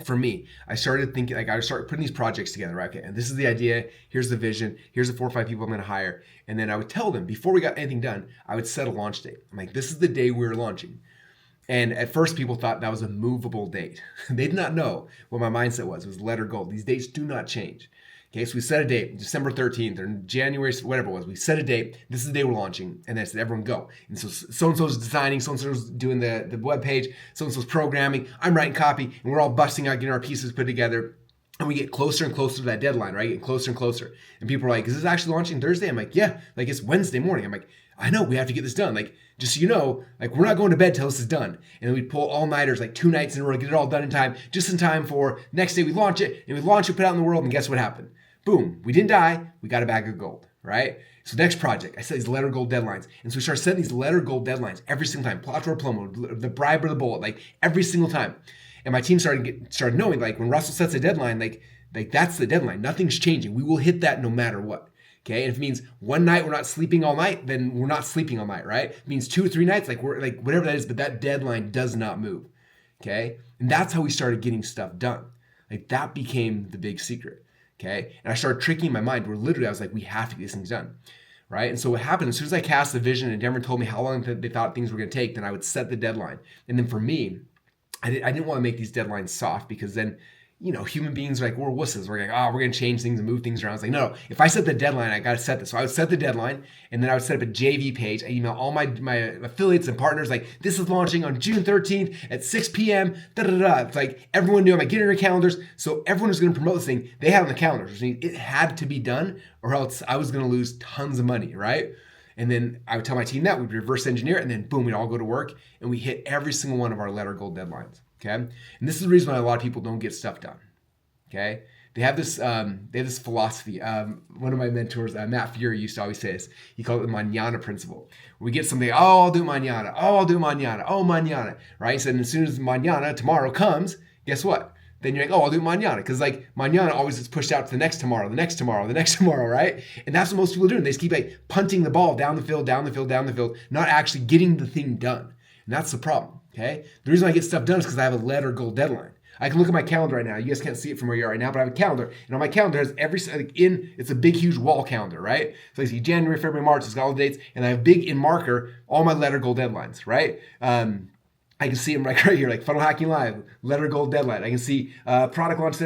for me, I started thinking, like I started putting these projects together, right? Okay, and this is the idea. Here's the vision. Here's the 4 or 5 people I'm going to hire. And then I would tell them, before we got anything done, I would set a launch date. I'm like, this is the day we're launching. And at first, people thought that was a movable date. They did not know what my mindset was. It was lead or gold. These dates do not change. Okay, so we set a date, December 13th or January, whatever it was. We set a date. This is the day we're launching. And then I said, everyone go. And so so-and-so's designing, so-and-so's doing the web page, so-and-so's programming, I'm writing copy, and we're all busting out, getting our pieces put together. And we get closer and closer to that deadline, right? Getting closer and closer. And people are like, is this actually launching Thursday? I'm like, yeah, like it's Wednesday morning. I'm like, I know, we have to get this done. Like, just so you know, like we're not going to bed till this is done. And then we'd pull all-nighters, like 2 nights in a row to get it all done in time, just in time for next day we launch it, and we launch it, put it out in the world, and guess what happened? Boom, we didn't die, we got a bag of gold, right? So next project, I set these letter gold deadlines. And so we started setting these letter gold deadlines every single time, Plato or Plomo, the bribe or the bullet, like every single time. And my team started knowing, like when Russell sets a deadline, like that's the deadline. Nothing's changing. We will hit that no matter what. Okay, and if it means one night we're not sleeping all night, then we're not sleeping all night, right? If it means 2 or 3 nights, like we're like whatever that is, but that deadline does not move. Okay, and that's how we started getting stuff done. Like that became the big secret. Okay, and I started tricking my mind where literally I was like, we have to get these things done, right? And so what happened, as soon as I cast the vision and everyone told me how long they thought things were going to take, then I would set the deadline. And then for me, I didn't want to make these deadlines soft, because then, human beings are like, we're wusses. We're like, we're going to change things and move things around. It's like, no, if I set the deadline, I got to set this. So I would set the deadline, and then I would set up a JV page. I email all my affiliates and partners, like, this is launching on June 13th at 6 p.m. It's like everyone knew. I'm like, get in your calendars. So everyone was going to promote this thing. They had it on the calendars, which means it had to be done, or else I was going to lose tons of money, right? And then I would tell my team that, we'd reverse engineer it, and then boom, we'd all go to work, and we hit every single one of our letter goal deadlines. Okay, and this is the reason why a lot of people don't get stuff done. Okay, they have this philosophy. One of my mentors, Matt Fury, used to always say this. He called it the mañana principle. We get something, I'll do mañana. I'll do mañana. Oh, mañana, right? So then as soon as mañana, tomorrow comes, guess what? Then you're like, I'll do mañana, because like mañana always gets pushed out to the next tomorrow, the next tomorrow, the next tomorrow, right? And that's what most people are doing. They just keep like punting the ball down the field, not actually getting the thing done. And that's the problem. Okay, the reason I get stuff done is because I have a letter goal deadline. I can look at my calendar right now. You guys can't see it from where you are right now, but I have a calendar, and on my calendar has it's a big, huge wall calendar, right? So I see January, February, March. It's got all the dates, and I have big in marker all my letter goal deadlines, right? I can see them like right here, like Funnel Hacking Live, letter goal deadline. I can see product launch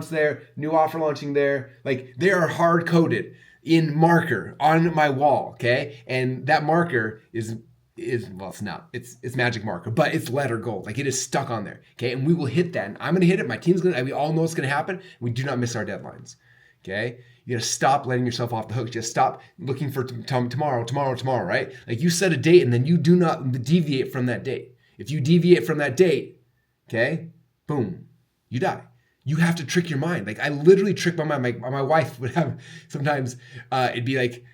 there, new offer launching there. Like they are hard coded in marker on my wall, okay? And that marker is well, it's not. It's magic marker, but it's letter gold. Like it is stuck on there. Okay. And we will hit that. And I'm going to hit it. My team's going to, we all know what's going to happen. We do not miss our deadlines. Okay. You got to stop letting yourself off the hook. Just stop looking for tomorrow, right? Like you set a date and then you do not deviate from that date. If you deviate from that date, okay, boom, you die. You have to trick your mind. Like I literally trick my mind. My wife would have sometimes, it'd be like,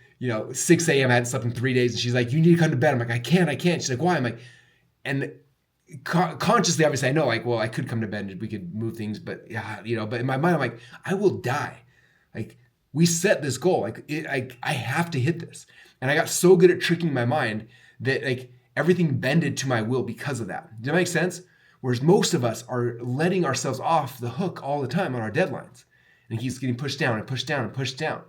6 a.m. I hadn't slept in 3 days. And she's like, you need to come to bed. I'm like, I can't. She's like, why? I'm like, and consciously, obviously, I know, like, well, I could come to bed and we could move things, but but in my mind, I'm like, I will die. Like, we set this goal. Like, I have to hit this. And I got so good at tricking my mind that, like, everything bended to my will because of that. Does that make sense? Whereas most of us are letting ourselves off the hook all the time on our deadlines. And it keeps getting pushed down and pushed down and pushed down.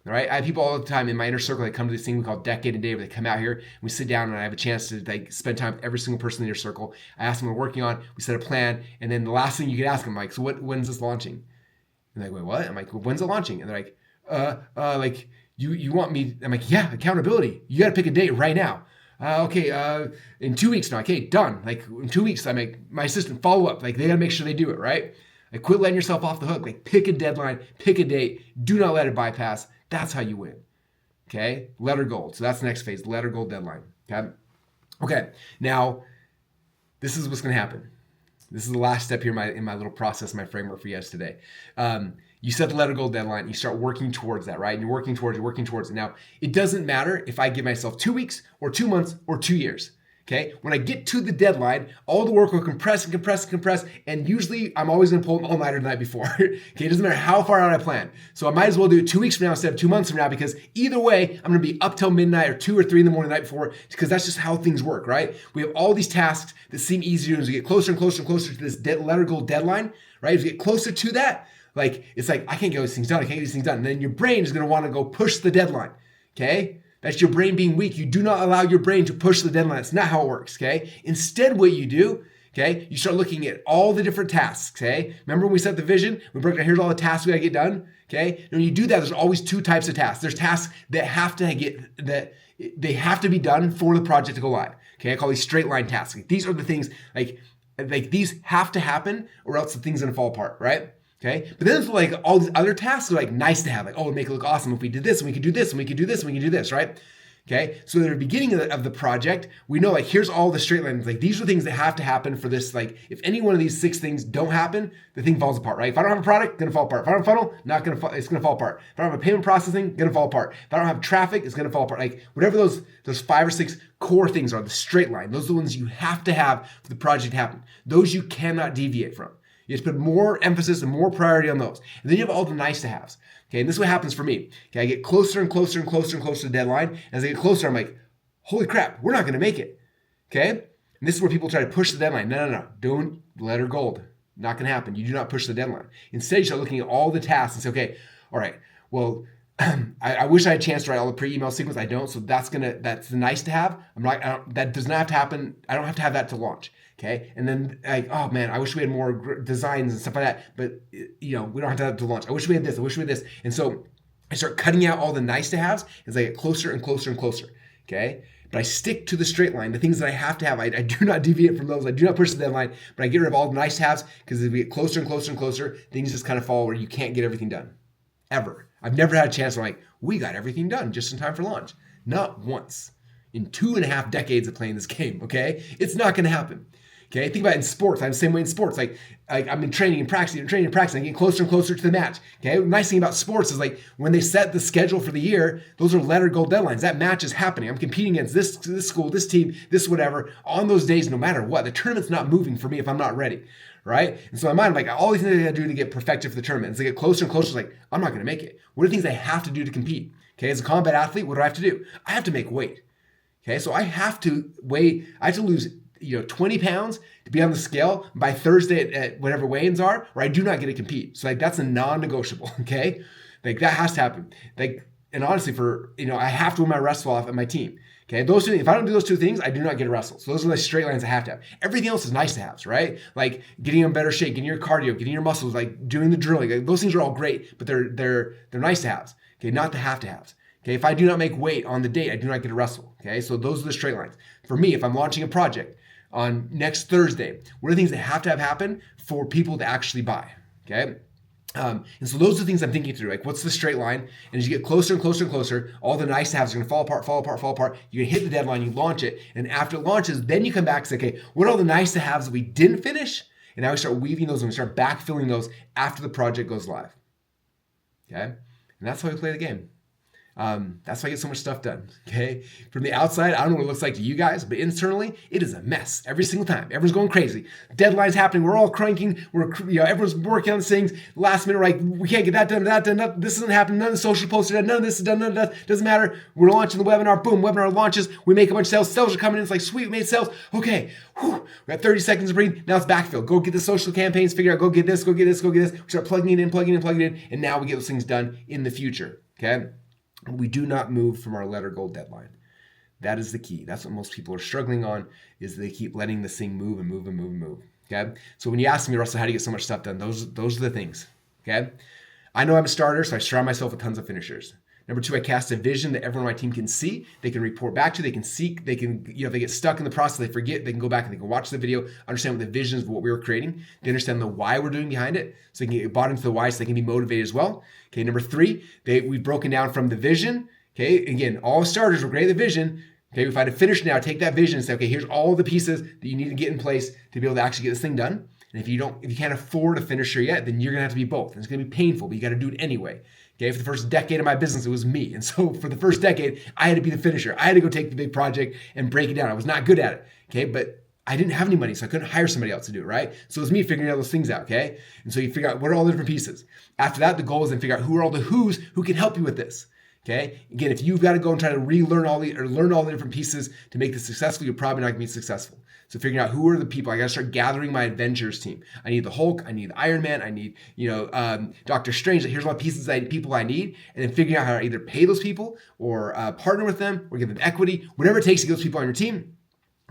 All right, I have people all the time in my inner circle that come to this thing we call Decade a Day, where they come out here and we sit down and I have a chance to like spend time with every single person in your circle. I ask them what we're working on, we set a plan, and then the last thing you could ask them, like, so when's this launching? And they're like, wait, what? I'm like, well, when's it launching? And they're like, you want me? I'm like, yeah, accountability. You got to pick a date right now. Okay, in 2 weeks now. Okay, done. Like in 2 weeks, I make my assistant follow up. Like they got to make sure they do it, right? Like quit letting yourself off the hook. Like pick a deadline, pick a date. Do not let it bypass. That's how you win. Okay, letter goal. So that's the next phase, letter goal deadline. Okay. Now, this is what's going to happen. This is the last step here in my little process, my framework for you guys today. You set the letter goal deadline. You start working towards that, right? And you're working towards it. Now, it doesn't matter if I give myself 2 weeks or 2 months or 2 years. Okay, when I get to the deadline, all the work will compress, and usually I'm always going to pull an all-nighter the night before. Okay, it doesn't matter how far out I plan. So I might as well do it 2 weeks from now instead of 2 months from now, because either way, I'm going to be up till midnight or 2 or 3 in the morning the night before, because that's just how things work, right? We have all these tasks that seem easier as we get closer and closer to this letter goal deadline, right? As we get closer to that, like it's like, I can't get these things done. And then your brain is going to want to go push the deadline, okay? That's your brain being weak. You do not allow your brain to push the deadline. That's not how it works, okay? Instead, what you do, okay, you start looking at all the different tasks, okay? Remember when we set the vision? We broke down, here's all the tasks we gotta get done, okay? And when you do that, there's always 2 types of tasks. There's tasks that have to be done for the project to go live, okay? I call these straight line tasks. Like, these are the things, like these have to happen or else the thing's gonna fall apart, right? Okay, but then it's like all these other tasks are like nice to have, like, oh, it'd make it look awesome if we did this and we could do this and we could do this and we could do this, right? Okay, so at the beginning of the project, we know like here's all the straight lines. Like these are things that have to happen for this. Like if any one of these 6 things don't happen, the thing falls apart, right? If I don't have a product, it's gonna fall apart. If I don't have a funnel, it's gonna fall apart. If I don't have a payment processing, gonna fall apart. If I don't have traffic, it's gonna fall apart. Like whatever those 5 or 6 core things are, the straight line, those are the ones you have to have for the project to happen. Those you cannot deviate from. You just put more emphasis and more priority on those. And then you have all the nice to haves. Okay, and this is what happens for me. Okay, I get closer and closer and closer and closer to the deadline. As I get closer, I'm like, holy crap, we're not going to make it. Okay, and this is where people try to push the deadline. No. Don't let her gold. Not going to happen. You do not push the deadline. Instead, you start looking at all the tasks and say, okay, all right, well, I wish I had a chance to write all the pre-email sequence. I don't, so that's nice to have. That does not have to happen. I don't have to have that to launch. Okay, and then like, oh man, I wish we had more designs and stuff like that. But we don't have to have to launch. I wish we had this. I wish we had this. And so I start cutting out all the nice to haves as I get closer and closer and closer. Okay, but I stick to the straight line. The things that I have to have, I do not deviate from those. I do not push the deadline. But I get rid of all the nice to haves because as we get closer and closer and closer, things just kind of fall where you can't get everything done. Ever. I've never had a chance where I'm like, we got everything done just in time for launch. Not once. In 2.5 decades of playing this game, okay? It's not going to happen. Okay, think about it in sports. I'm the same way in sports. Like I've been training and practicing, I'm getting closer and closer to the match. Okay, the nice thing about sports is like when they set the schedule for the year, those are letter goal deadlines. That match is happening. I'm competing against this school, this team, this whatever on those days, no matter what. The tournament's not moving for me if I'm not ready, right? And so in my mind, like all these things I gotta do to get perfected for the tournament. As I get closer and closer, it's like I'm not gonna make it. What are the things I have to do to compete? Okay, as a combat athlete, what do I have to do? I have to make weight. Okay, so I have to weigh. I have to lose 20 pounds to be on the scale by Thursday at whatever weigh-ins are, or I do not get to compete. So like that's a non-negotiable, okay? Like that has to happen. Like, and honestly I have to win my wrestle off at my team. Okay, those two things, if I don't do those two things, I do not get a wrestle. So those are the straight lines I have to have. Everything else is nice to have, right? Like getting in better shape, getting your cardio, getting your muscles, like doing the drilling. Like, those things are all great, but they're nice to haves. Okay, not the have to haves. Okay, if I do not make weight on the date, I do not get a wrestle. Okay, so those are the straight lines. For me, if I'm launching a project on next Thursday, what are the things that have to have happen for people to actually buy? Okay. And so those are the things I'm thinking through. Like, what's the straight line? And as you get closer and closer and closer, all the nice to haves are going to fall apart. You're going to hit the deadline, you launch it. And after it launches, then you come back and say, okay, what are all the nice to haves that we didn't finish? And now we start weaving those and we start backfilling those after the project goes live. Okay. And that's how we play the game. That's why I get so much stuff done. Okay. From the outside, I don't know what it looks like to you guys, but internally, it is a mess every single time. Everyone's going crazy. Deadlines happening. We're all cranking. Everyone's working on things. Last minute, like we can't get that done. This isn't happening. None of the social posts are done. None of this is done. None of that doesn't matter. We're launching the webinar. Boom. Webinar launches. We make a bunch of sales. Sales are coming in. It's like, sweet, we made sales. Okay. Whew. We got 30 seconds to breathe. Now it's backfill. Go get the social campaigns. Figure out. Go get this. We start plugging it in, and now we get those things done in the future. Okay. We do not move from our letter goal deadline. That is the key. That's what most people are struggling on, is they keep letting this thing move. Okay. So when you ask me, Russell, how do you get so much stuff done? Those are the things. Okay. I know I'm a starter, so I surround myself with tons of finishers. Number 2, I cast a vision that everyone on my team can see. They can report back to, they can seek, they can, if they get stuck in the process, they forget, they can go back and they can watch the video, understand what the vision is of what we were creating. They understand the why we're doing behind it. So they can get bought into the why so they can be motivated as well. Okay, number 3, we've broken down from the vision. Okay, again, all starters were great at the vision. Okay, if I had to finish now, take that vision and say, okay, here's all the pieces that you need to get in place to be able to actually get this thing done. And if you can't afford a finisher yet, then you're gonna have to be both. And it's gonna be painful, but you gotta do it anyway. Okay, for the first decade of my business, it was me. And so for the first decade, I had to be the finisher. I had to go take the big project and break it down. I was not good at it. Okay, but I didn't have any money, so I couldn't hire somebody else to do it, right? So it was me figuring out those things out, okay? And so you figure out what are all the different pieces. After that, the goal is then figure out who are all the who's who can help you with this. Okay. Again, if you've got to go and try to learn all the different pieces to make this successful, you're probably not going to be successful. So figuring out who are the people, I got to start gathering my Avengers team. I need the Hulk, I need Iron Man, I need Doctor Strange. Here's all the people I need, and then figuring out how to either pay those people or partner with them or give them equity, whatever it takes to get those people on your team.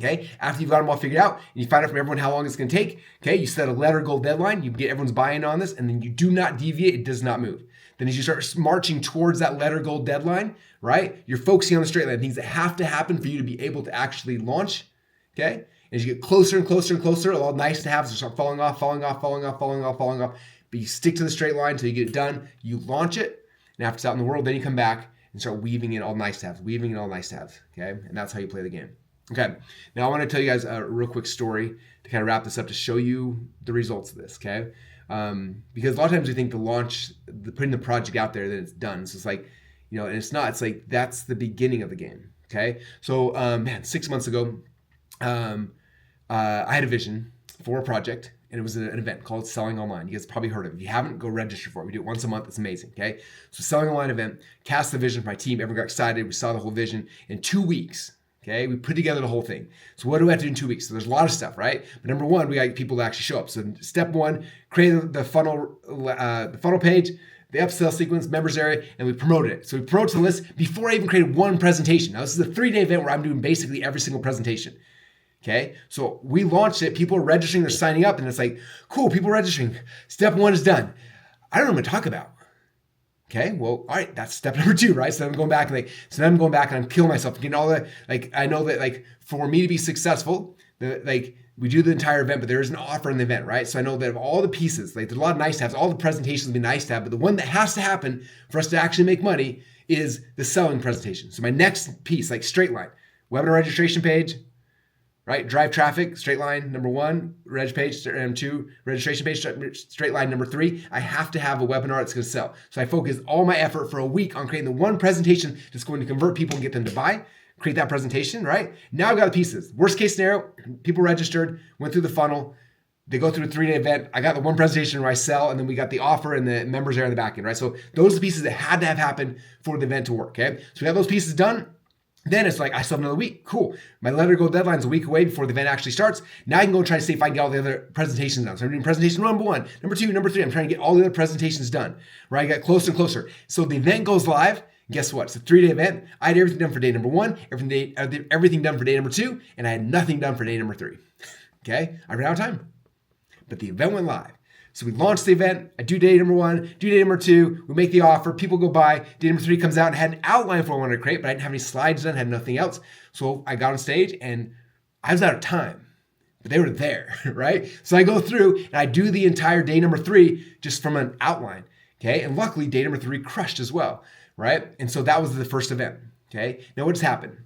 Okay. After you've got them all figured out, and you find out from everyone how long it's going to take. Okay. You set a letter goal deadline. You get everyone's buy-in on this, and then you do not deviate. It does not move. Then as you start marching towards that letter goal deadline, right, you're focusing on the straight line, things that have to happen for you to be able to actually launch, okay? As you get closer and closer and closer, all nice to haves start falling off. But you stick to the straight line until you get it done. You launch it, and after it's out in the world, then you come back and start weaving in all nice to haves, okay? And that's how you play the game. Okay, now I want to tell you guys a real quick story to kind of wrap this up to show you the results of this, okay? Because a lot of times we think putting the project out there, then it's done. So it's like, and it's not. It's like that's the beginning of the game. Okay. So 6 months ago, I had a vision for a project, And it was an event called Selling Online. You guys probably heard of it. If you haven't, go register for it. We do it once a month. It's amazing, okay? So Selling Online event, cast the vision for my team. Everyone got excited. We saw the whole vision in 2 weeks. Okay, we put together the whole thing. So what do we have to do in 2 weeks? So there's a lot of stuff, right? But number one, we got people to actually show up. So step one, create the funnel page, the upsell sequence, members area, and we promoted it. So we promoted the list before I even created one presentation. Now this is a 3-day event where I'm doing basically every single presentation. Okay, so we launched it. People are registering, they're signing up, and it's like, cool, people are registering. Step one is done. I don't know what to talk about. Okay, well, all right, that's step number 2, right? So I'm going back and I'm killing myself, getting all the, I know that for me to be successful, we do the entire event, but there is an offer in the event, right? So I know that of all the pieces, there's a lot of nice to haves, all the presentations would be nice to have, but the one that has to happen for us to actually make money is the selling presentation. So my next piece, straight line, webinar registration page, right? Drive traffic, straight line, number 1, reg page, 2, registration page, straight line, number 3. I have to have a webinar that's going to sell. So I focus all my effort for a week on creating the one presentation that's going to convert people and get them to buy, create that presentation, right? Now I've got the pieces. Worst case scenario, people registered, went through the funnel, they go through a 3-day event. I got the one presentation where I sell, and then we got the offer and the members area in the back end, right? So those are the pieces that had to have happened for the event to work, okay? So we have those pieces done. Then it's I still have another week. Cool. My let her go deadline's a week away before the event actually starts. Now I can go and try to see if I can get all the other presentations done. So I'm doing presentation number 1, number 2, number 3. I'm trying to get all the other presentations done, right? I got closer and closer. So the event goes live. Guess what? It's a 3-day event. I had everything done for day number 1, everything done for day number 2, and I had nothing done for day number 3. Okay? I ran out of time. But the event went live. So we launched the event. I do day number 1, do day number 2. We make the offer. People go by. Day number 3 comes out and had an outline for what I wanted to create, but I didn't have any slides done, had nothing else. So I got on stage and I was out of time, but they were there, right? So I go through and I do the entire day number 3 just from an outline, okay? And luckily, day number 3 crushed as well, right? And so that was the first event, okay? Now what's happened?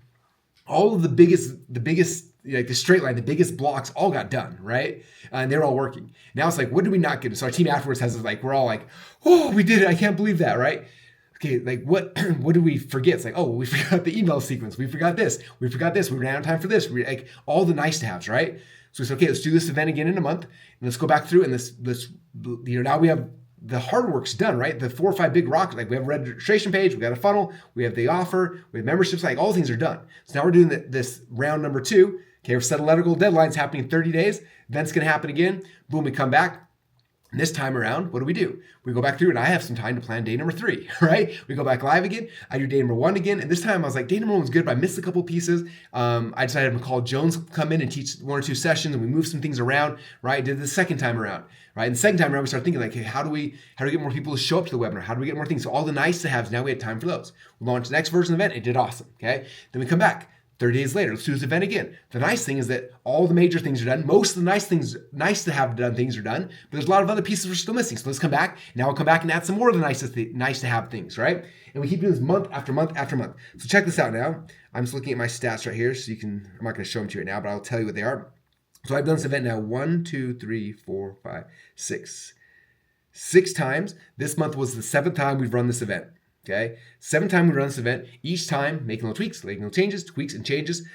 All of the biggest, the straight line, the biggest blocks all got done, right? And they're all working. Now it's what did we not get? So our team afterwards has we're all oh, we did it. I can't believe that, right? Okay, what did we forget? It's we forgot the email sequence. We forgot this. We forgot this. We ran out of time for this. All the nice to haves, right? So we said, okay, let's do this event again in a month. And let's go back through and now we have the hard work's done, right? The 4 or 5 big rocks, we have a registration page, we got a funnel, we have the offer, we have memberships, all things are done. So now we're doing this round number 2. Okay, we've set a let-go deadline. It's happening in 30 days. Event's going to happen again. Boom, we come back. And this time around, what do? We go back through and I have some time to plan day number 3, right? We go back live again. I do day number 1 again. And this time I was day number 1 was good, but I missed a couple pieces. I decided to call Jones come in and teach 1 or 2 sessions, and we moved some things around, right? Did the second time around, right? And the second time around, we started thinking hey, how do we get more people to show up to the webinar? How do we get more things? So all the nice to haves, now we had time for those. We launched the next version of the event. It did awesome, okay? Then we come back. 30 days later, let's do this event again. The nice thing is that all the major things are done. Most of the nice to have done things are done, but there's a lot of other pieces we're still missing. So let's come back. Now we'll come back and add some more of the nice to have things, right? And we keep doing this month after month after month. So check this out now. I'm just looking at my stats right here, so I'm not going to show them to you right now, but I'll tell you what they are. So I've done this event now 1, 2, 3, 4, 5, 6. 6 times. This month was the 7th time we've run this event. Okay, 7 times we run this event, each time making little tweaks, making little changes, tweaks and changes.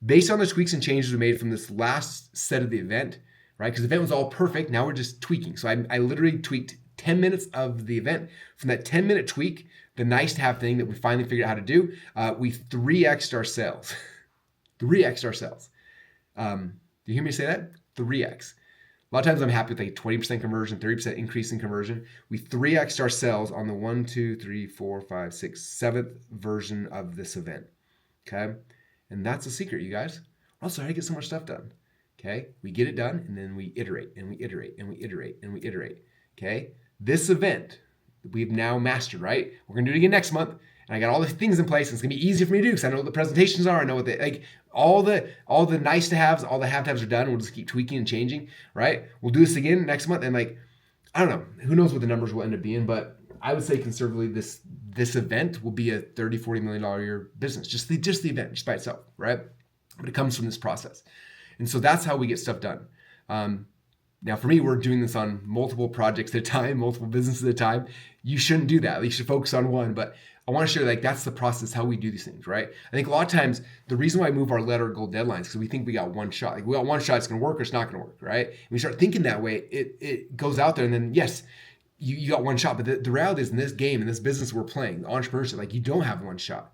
Based on the tweaks and changes we made from this last set of the event, right? Because the event was all perfect. Now we're just tweaking. So I literally tweaked 10 minutes of the event. From that 10-minute tweak, the nice to have thing that we finally figured out how to do, we 3x'd our sales. 3x'd our sales. Do you hear me say that? 3x. A lot of times I'm happy with 20% conversion, 30% increase in conversion. We 3x'd our sales on the 1, 2, 3, 4, 5, 6, 7th version of this event. Okay? And that's the secret, you guys. Also, how to get so much stuff done. Okay? We get it done, and then we iterate, and we iterate, and we iterate, and we iterate. Okay? This event, we've now mastered, right? We're going to do it again next month. And I got all the things in place. And it's going to be easier for me to do because I know what the presentations are. I know what all the nice to haves, all the have to haves are done. We'll just keep tweaking and changing, right? We'll do this again next month. And I don't know, who knows what the numbers will end up being, but I would say conservatively this event will be a $30, $40 million a year business. Just the event, just by itself, right? But it comes from this process. And so that's how we get stuff done. Now, for me, we're doing this on multiple projects at a time, multiple businesses at a time. You shouldn't do that. You should focus on one. But I want to share that's the process, how we do these things, right? I think a lot of times the reason why I move our letter goal deadlines is because we think we got one shot. Like we got one shot, it's going to work or it's not going to work, right? And we start thinking that way, it goes out there, and then yes, you got one shot. But the reality is, in this game, in this business we're playing, entrepreneurship, like you don't have one shot.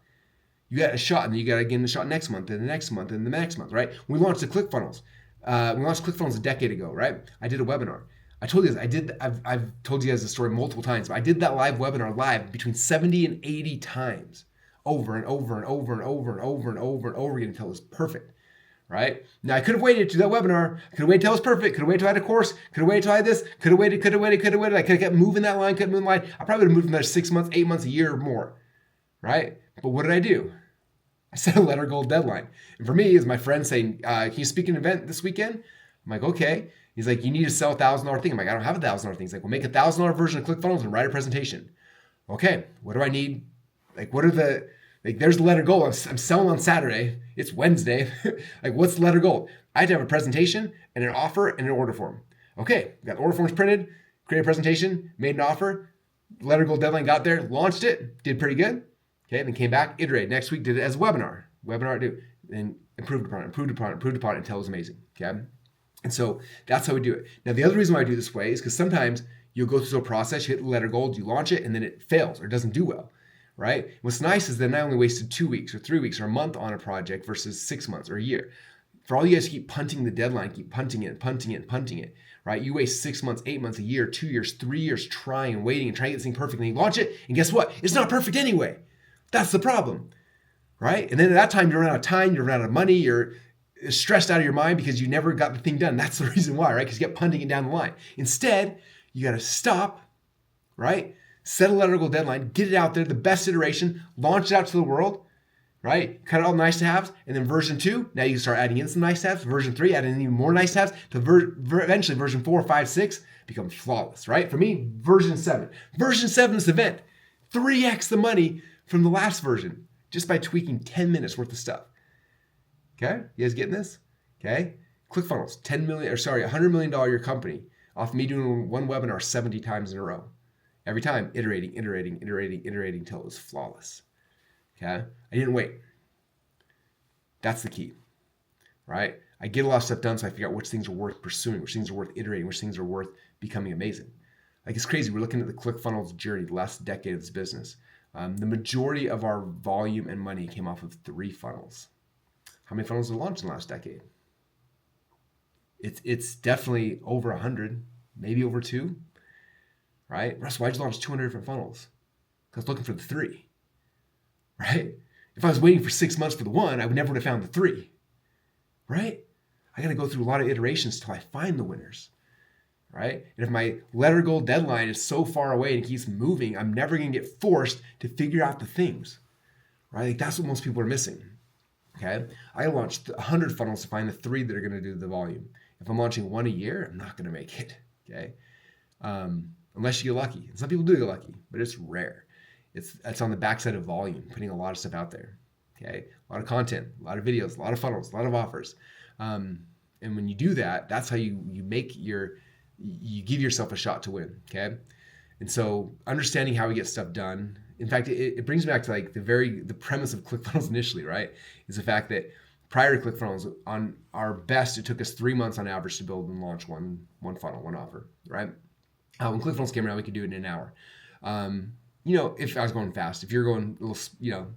You got a shot, and then you got to get the shot next month, and the next month, and the next month, right? We launched the ClickFunnels. We launched ClickFunnels a decade ago, right? I did a webinar. I told you this. I've told you guys the story multiple times, but I did that live webinar live between 70 and 80 times, over and over and over and over and over and over and over again until it was perfect, right? Now I could have waited to that webinar. I could have waited until it was perfect. Could have waited until I had a course. Could have waited until I had this. Could have waited. I could have kept moving that line. I probably would have moved from there 6 months, 8 months, a year or more, right? But what did I do? I set a letter goal deadline. And for me, is my friend saying, can you speak at an event this weekend? I'm like, okay. He's like, you need to sell a $1,000 thing. I'm like, I don't have a $1,000 thing. He's like, well, make a $1,000 version of ClickFunnels and write a presentation. Okay, what do I need? Like, what are there's the letter goal. I'm selling on Saturday. It's Wednesday. Like, what's the letter goal? I have to have a presentation and an offer and an order form. Okay, got the order forms printed, created a presentation, made an offer, letter goal deadline, got there, launched it, did pretty good. Okay, then came back, iterated. Next week, did it as a webinar. And improved upon it until it was amazing. Okay. And so that's how we do it. Now, the other reason why I do this way is because sometimes you'll go through a process, you hit the letter goal, you launch it, and then it fails or doesn't do well, right? What's nice is that I only wasted 2 weeks or 3 weeks or a month on a project versus 6 months or a year. For all you guys to keep punting the deadline, keep punting it, right? You waste 6 months, 8 months, a year, 2 years, 3 years trying and waiting and trying to get this thing perfect, and you launch it, and guess what? It's not perfect anyway. That's the problem, right? And then at that time, you run out of time, you run out of money, you're stressed out of your mind because you never got the thing done. That's the reason why, right? Because you get punting it down the line. Instead, you got to stop, right? Set a letter goal deadline, get it out there, the best iteration, launch it out to the world, right? Cut out all the nice to haves, and then version 2, now you can start adding in some nice to haves. Version 3, add in even more nice to haves, to eventually version 4, 5, 6 becomes flawless, right? For me, version 7. Version 7 is the event. 3x the money from the last version just by tweaking 10 minutes worth of stuff. Okay, you guys getting this? Okay, ClickFunnels, $100 million your company off me doing one webinar 70 times in a row. Every time, iterating until it was flawless. Okay, I didn't wait. That's the key, right? I get a lot of stuff done, so I figure out which things are worth pursuing, which things are worth iterating, which things are worth becoming amazing. Like, it's crazy. We're looking at the ClickFunnels journey, the last decade of this business. The majority of our volume and money came off of 3 funnels. How many funnels were launched in the last decade? It's definitely over 100, maybe over 2, right? Russell, why'd you launch 200 different funnels? Because I was looking for the 3, right? If I was waiting for 6 months for the 1, I would never have found the 3, right? I got to go through a lot of iterations till I find the winners, right? And if my letter goal deadline is so far away and it keeps moving, I'm never going to get forced to figure out the things, right? Like, that's what most people are missing. Okay, I launched 100 funnels to find the 3 that are going to do the volume. If I'm launching 1 a year, I'm not going to make it. Okay, unless you get lucky. And some people do get lucky, but it's rare. It's on the backside of volume, putting a lot of stuff out there. Okay, a lot of content, a lot of videos, a lot of funnels, a lot of offers. And when you do that, that's how you give yourself a shot to win. Okay, and so understanding how we get stuff done. In fact, it brings me back to like the premise of ClickFunnels initially, right? Is the fact that prior to ClickFunnels, on our best, it took us 3 months on average to build and launch one funnel, one offer, right? When ClickFunnels came around, we could do it in an hour. If I was going fast, if you're going a little,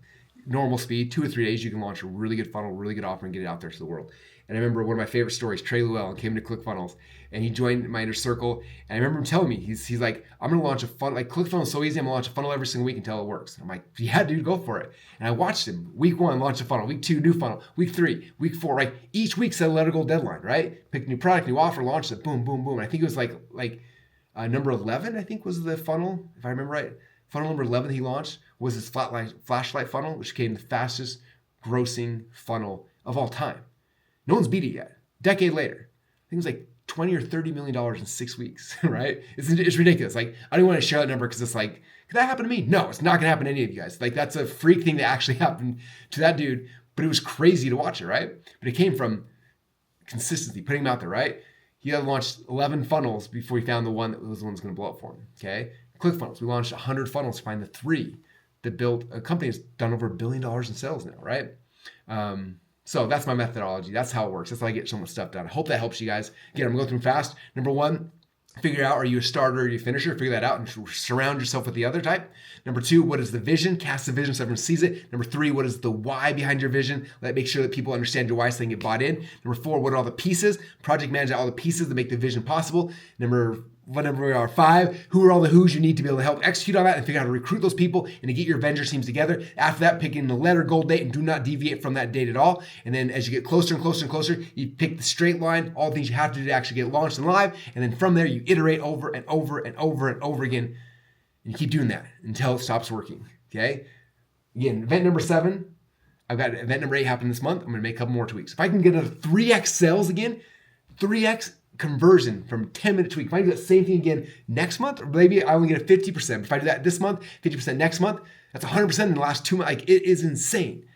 normal speed, 2 or 3 days, you can launch a really good funnel, really good offer, and get it out there to the world. And I remember one of my favorite stories, Trey Llewellyn came to ClickFunnels and he joined my inner circle. And I remember him telling me, he's like, I'm going to launch a funnel. Like, ClickFunnels is so easy. I'm going to launch a funnel every single week until it works. And I'm like, yeah, dude, go for it. And I watched him. Week 1, launch a funnel. Week 2, new funnel. Week 3, week 4, right? Each week set a letter goal deadline, right? Pick a new product, new offer, launch it, boom, boom, boom. And I think it was like number 11, I think was the funnel, if I remember right. Funnel number 11 he launched was his flashlight funnel, which became the fastest grossing funnel of all time. No one's beat it yet. Decade later, I think it was like $20 or $30 million in 6 weeks, right? It's ridiculous. Like, I don't want to share that number because it's like, could that happen to me? No, it's not going to happen to any of you guys. Like, that's a freak thing that actually happened to that dude, but it was crazy to watch it, right? But it came from consistency, putting him out there, right? he had launched 11 funnels before he found the one that was the one that's going to blow up for him. Okay. ClickFunnels, we launched 100 funnels to find the 3 that built a company that's done over $1 billion in sales now, right? So that's my methodology. That's how it works. That's how I get so much stuff done. I hope that helps you guys. Again, I'm going to go through fast. Number 1, figure out, are you a starter or are you a finisher? Figure that out and surround yourself with the other type. Number 2, what is the vision? Cast the vision so everyone sees it. Number 3, what is the why behind your vision? Make sure that people understand your why so they can get bought in. Number 4, what are all the pieces? Project manage all the pieces that make the vision possible. Number 5, who are all the who's you need to be able to help execute on that and figure out how to recruit those people and to get your Avengers teams together. After that, pick in the letter goal date and do not deviate from that date at all. And then as you get closer and closer and closer, you pick the straight line, all the things you have to do to actually get launched and live. And then from there, you iterate over and over and over and over again. And you keep doing that until it stops working, okay? Again, event number 7, I've got event number 8 happening this month. I'm gonna make a couple more tweaks. If I can get a 3x sales again, 3x conversion from 10-minute tweak. If I do that same thing again next month, or maybe I only get a 50%. If I do that this month, 50% next month, that's 100% in the last 2 months. Like, it is insane,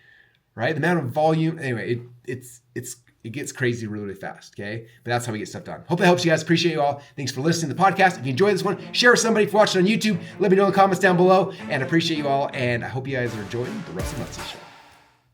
right? The amount of volume. Anyway, it gets crazy really, really fast, okay? But that's how we get stuff done. Hope that helps you guys. Appreciate you all. Thanks for listening to the podcast. If you enjoyed this one, share with somebody. If you're watching on YouTube, let me know in the comments down below. And I appreciate you all. And I hope you guys are enjoying the Russell Nutsy Show.